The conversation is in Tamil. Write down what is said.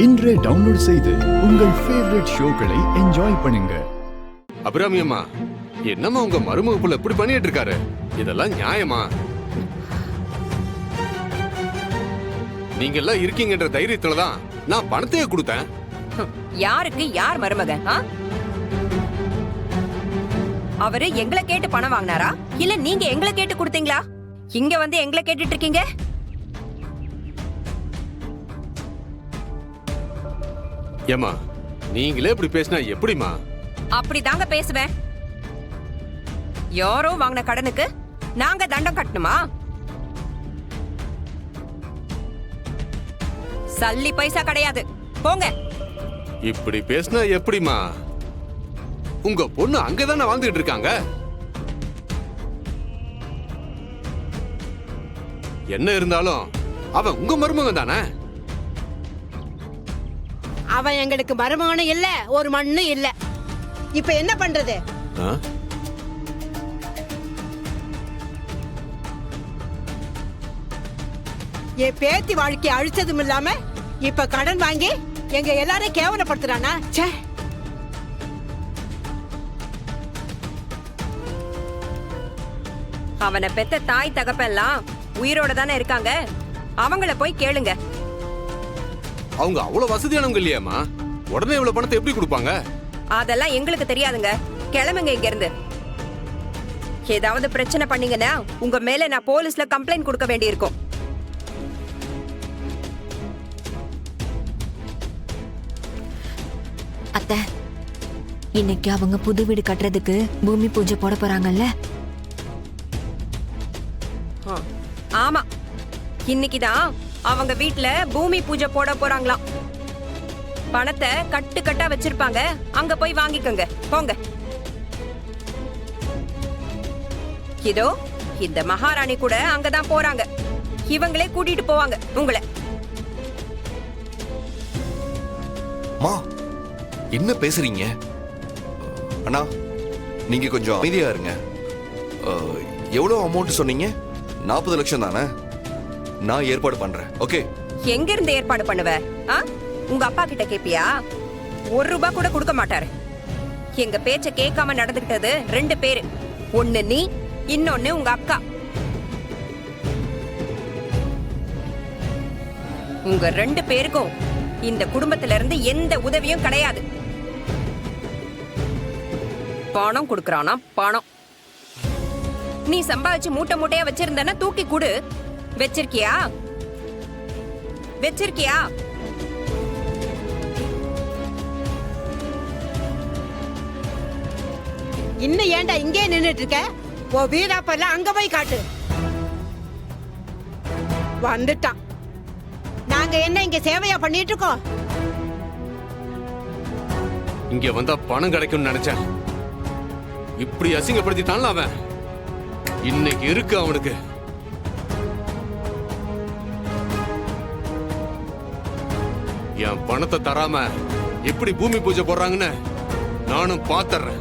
இன்றே டவுன்லோட் செய்து உங்கள் ஃபேவரட் ஷோக்களை என்ஜாய் பண்ணுங்க. அபிராமி அம்மா, என்னம்மா உங்க மருமக புள்ள இப்படி பண்ணிட்டு இருக்காரு? இதெல்லாம் நியாயமா? நீங்க எல்லாம் இருக்கீங்கன்ற தைரியத்துலதான் நான் பணத்தையே கொடுத்தேன். யாருக்கு யார் மருமக? அவரு எங்களை கேட்டு பணம் வாங்கினாரா இல்ல நீங்க எங்களை கேட்டு கொடுத்தீங்களா? இங்க வந்து எங்களை கேட்டுட்டு இருக்கீங்க. ஏமா, நீங்களே இப்படி பேசினா எப்படிமா? அப்படிதாங்க பேசுவேன். யாரோ வாங்கின கடனுக்கு நாங்க தண்டம் கட்டணுமா? சல்லி பைசா கிடையாது, போங்க. இப்படி பேசினா எப்படிமா? உங்க பொண்ணு அங்கதானே வாழ்ந்துட்டு இருக்காங்க. என்ன இருந்தாலும் அவ உங்க மருமகன் தானே. அவன் எங்களுக்கு மருமகனும் இல்ல, ஒரு மண்ணும் இல்ல. இப்ப என்ன பண்றது? என் பேத்தி வாழ்க்கை அழிச்சதும் இல்லாம இப்ப கடன் வாங்கி எங்க எல்லாரையும் கேவலப்படுத்துறானா? அவனை பெத்த தாய் தகப்பெல்லாம் உயிரோட தானே இருக்காங்க. அவங்கள போய் கேளுங்க. அவங்க அவ்வளவு வசதியானவங்க இல்லையாமா? உடனே இவ்வளவு பணத்தை எப்படி கொடுப்பாங்க? அதெல்லாம் எங்களுக்கு தெரியாதுங்க. கிளம்புங்க இங்க இருந்து. ஏதாவது பிரச்சனை பண்ணீங்கன்னா உங்க மேல நான் போலீஸ்ல கம்ப்ளைண்ட் கொடுக்க வேண்டியிருக்கும். அத்தை, இன்னைக்கு அவங்க புது வீடு கட்டுறதுக்கு பூமி பூஜை போட போறாங்கல்ல? ஆமா, இன்னைக்குதான் அவங்க வீட்ல பூமி பூஜை போட போறாங்களாம். பணத்தை கட்டு கட்டா வச்சிருப்பாங்க, அங்க போய் வாங்கிக்கோங்க, போங்க. இதோ இந்த மகாராணி கூட அங்கதான் போறாங்க. இவங்களே கூட்டிட்டு போவாங்க உங்களை. மா, என்ன பேசுறீங்க? அண்ணா, நீங்க கொஞ்சம் அமைதியா இருங்க. எவ்வளவு அமௌண்ட் சொன்னீங்க? 40 லட்சம் தானே? நான் ஏற்பாடு பண்றேன். ஓகே. எங்க இருந்து ஏற்பாடு பண்ணுவ? உங்க அப்பா கிட்ட கேப்பியா? 1 ரூபாய் கூட கொடுக்க மாட்டாரு. எங்க பேச்ச கேட்காம நடந்துக்கிட்டது 2 பேரு. ஒண்ணு நீ, இன்னொன்னு உங்க அக்கா. உங்க 2 பேருக்கும் இந்த குடும்பத்துல இருந்து எந்த உதவியும் கிடையாது. பணம் கொடுக்கறானா பணம். நீ சம்பாதிச்சு மூட்டை மூட்டையா வச்சிருந்தனா தூக்கி கொடு. வச்சிருக்கியா? வச்சிருக்கியா? இன்னும் ஏன்டா இங்கே நின்னுட்டு இருக்க? ஓ வீராப்பெல்லாம் அங்க போய் காட்டு. வந்துட்டான். நாங்க என்ன இங்க சேவையா பண்ணிட்டு இருக்கோம்? இங்க வந்தா பணம் கிடைக்கும்னு நினைச்சேன். இப்படி அசிங்கப்படுத்திட்டான்ல அவன். இன்னைக்கு இருக்கு அவனுக்கு. என் பணத்தை தராம எப்படி பூமி பூஜை போடுறாங்கன்னு நானும் பாத்துறேன்.